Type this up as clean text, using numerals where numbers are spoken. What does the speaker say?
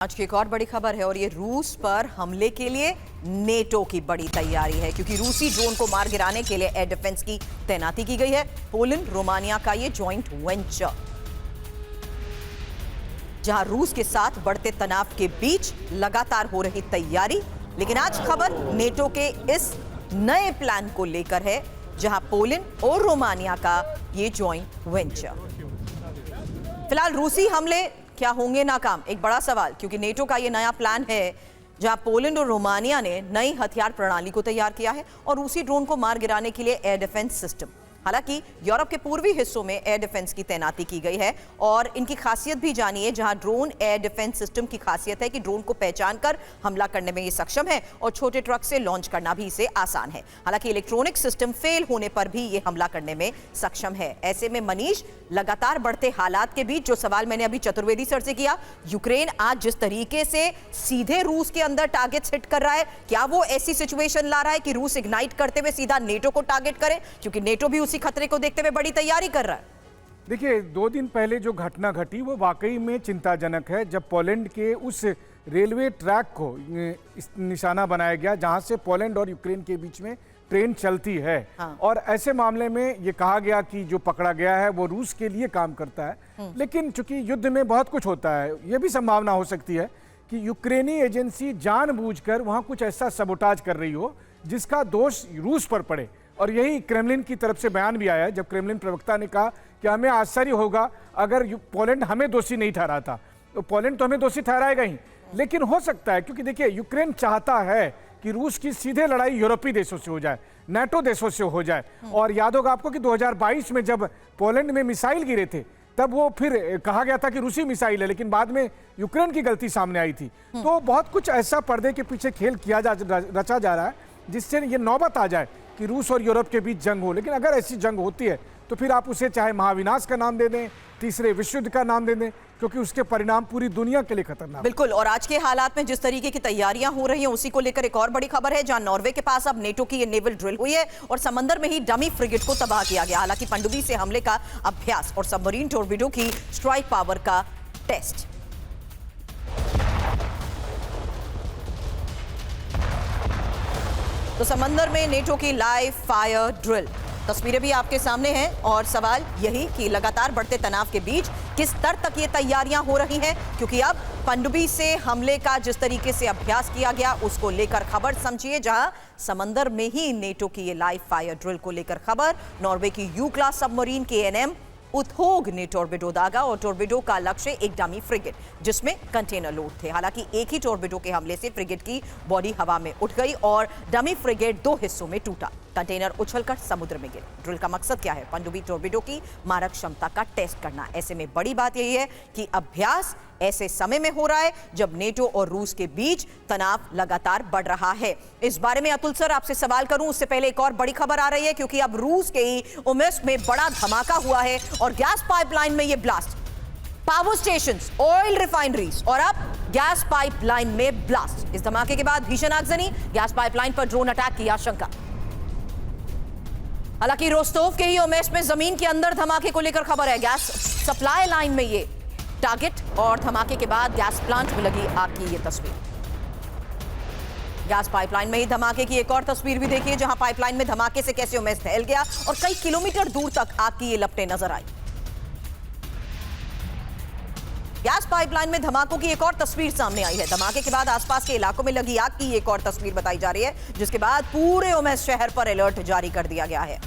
आज की एक और बड़ी खबर है और ये रूस पर हमले के लिए नेटो की बड़ी तैयारी है, क्योंकि रूसी ड्रोन को मार गिराने के लिए एयर डिफेंस की तैनाती की गई है। पोलैंड रोमानिया का ये जॉइंट वेंचर, जहां रूस के साथ बढ़ते तनाव के बीच लगातार हो रही तैयारी। लेकिन आज खबर नेटो के इस नए प्लान को लेकर है, जहां पोलैंड और रोमानिया का ये जॉइंट वेंचर। फिलहाल रूसी हमले क्या होंगे नाकाम, एक बड़ा सवाल, क्योंकि नेटो का ये नया प्लान है जहां पोलैंड और रोमानिया ने नई हथियार प्रणाली को तैयार किया है और रूसी ड्रोन को मार गिराने के लिए एयर डिफेंस सिस्टम। हालांकि यूरोप के पूर्वी हिस्सों में एयर डिफेंस की तैनाती की गई है और इनकी खासियत भी जानिए। जहां ड्रोन एयर डिफेंस सिस्टम की खासियत है कि ड्रोन को पहचान कर हमला करने में ये सक्षम है और छोटे ट्रक से लॉन्च करना भी इसे आसान है। हालांकि इलेक्ट्रॉनिक सिस्टम फेल होने पर भी ये हमला करने में सक्षम है। ऐसे में मनीष, लगातार बढ़ते हालात के बीच जो सवाल मैंने अभी चतुर्वेदी सर से किया, यूक्रेन आज जिस तरीके से सीधे रूस के अंदर टारगेट्स हिट कर रहा है, क्या वो ऐसी सिचुएशन ला रहा है कि रूस इग्नाइट करते हुए सीधा नेटो को टारगेट करे, क्योंकि नेटो भी उसी खतरे को देखते हुए बड़ी तैयारी कर रहा है। देखिए, 2 दिन पहले जो घटना घटी वो वाकई में चिंताजनक है, जब पोलैंड के उस रेलवे ट्रैक को निशाना बनाया गया जहां से पोलैंड और यूक्रेन के बीच में ट्रेन चलती है। हाँ। और ऐसे मामले में ये कहा गया कि जो पकड़ा गया है वो रूस के लिए काम करता है। लेकिन चूंकि युद्ध में बहुत कुछ होता है, ये भी संभावना हो सकती है कि यूक्रेनी एजेंसी जानबूझकर वहां कुछ ऐसा सबोटाज कर रही हो जिसका दोष रूस पर पड़े। और यही क्रेमलिन की तरफ से बयान भी आया है, जब क्रेमलिन प्रवक्ता ने कहा कि हमें आश्चर्य होगा अगर पोलैंड हमें दोषी नहीं ठहराता। तो पोलैंड तो हमें दोषी ठहराएगा ही, लेकिन हो सकता है, क्योंकि देखिए यूक्रेन चाहता है कि रूस की सीधे लड़ाई यूरोपीय देशों से हो जाए, नाटो देशों से हो जाए। और याद होगा आपको कि 2022 में जब पोलैंड में मिसाइल गिरे थे, तब वो फिर कहा गया था कि रूसी मिसाइल है, लेकिन बाद में यूक्रेन की गलती सामने आई थी। तो बहुत कुछ ऐसा पर्दे के पीछे खेल रचा जा रहा है जिससे ये नौबत आ जाए कि रूस और यूरोप के बीच जंग हो। लेकिन अगर ऐसी जंग होती है तो फिर आप उसे चाहे महाविनाश का नाम दे दें, तीसरे विश्व युद्ध का नाम दे दें, क्योंकि उसके परिणाम पूरी दुनिया के लिए खतरनाक। बिल्कुल। और आज के हालात में जिस तरीके की तैयारियां हो रही हैं, उसी को लेकर एक और बड़ी खबर है, जहां नॉर्वे के पास अब नेटो की ये नेवल ड्रिल हुई है और समंदर में ही डमी फ्रिगेट को तबाह किया गया। हालांकि पनडुब्बी से हमले का अभ्यास और सबमरीन टॉर्पीडो की स्ट्राइक पावर का टेस्ट। तो समंदर में नेटो की लाइव फायर ड्रिल, तस्वीरें भी आपके सामने हैं और सवाल यही कि लगातार बढ़ते तनाव के बीच किस स्तर तक ये तैयारियां हो रही हैं, क्योंकि अब पनडुब्बी से हमले का जिस तरीके से अभ्यास किया गया उसको लेकर खबर समझिए, जहां समंदर में ही नेटो की ये लाइव फायर ड्रिल को लेकर खबर। नॉर्वे की यू क्लास सबमरीन KNM उथोग ने टॉर्पेडो दागा और टॉर्पेडो का लक्ष्य एक डमी फ्रिगेट जिसमें कंटेनर लोड थे। हालांकि एक ही टॉर्पेडो के हमले से फ्रिगेट की बॉडी हवा में उठ गई और डमी फ्रिगेट 2 हिस्सों में टूटा, कंटेनर उछलकर समुद्र में गिरे। ड्रिल का मकसद क्या है? पनडुब्बी टॉर्पेडो की मारक क्षमता का टेस्ट करना। ऐसे में बड़ी बात यही है कि अभ्यास ऐसे समय में हो रहा है जब नेटो और रूस के बीच तनाव लगातार बढ़ रहा है। इस बारे में अतुल सर आपसे सवाल करूं उससे पहले एक और बड़ी खबर आ रही है, क्योंकि अब रूस के ही ओमेस्क में बड़ा धमाका हुआ है और गैस पाइपलाइन में ये blast, power stations, oil refineries और अब गैस पाइपलाइन में ब्लास्ट। इस धमाके के बाद भीषण आगजनी, गैस पाइपलाइन पर ड्रोन अटैक की आशंका। हालांकि रोस्टोव के ही ओमेस्क में जमीन के अंदर धमाके को लेकर खबर है, गैस सप्लाई लाइन में ये टारगेट और धमाके के बाद गैस प्लांट में लगी आग की ये तस्वीर। गैस पाइपलाइन में ही धमाके की एक और तस्वीर भी देखिए, जहां पाइपलाइन में धमाके से कैसे उमेश फैल गया और कई किलोमीटर दूर तक आग की ये लपटें नजर आई। गैस पाइपलाइन में धमाकों की एक और तस्वीर सामने आई है। धमाके के बाद आसपास के इलाकों में लगी आग की एक और तस्वीर बताई जा रही है, जिसके बाद पूरे उमेश शहर पर अलर्ट जारी कर दिया गया है।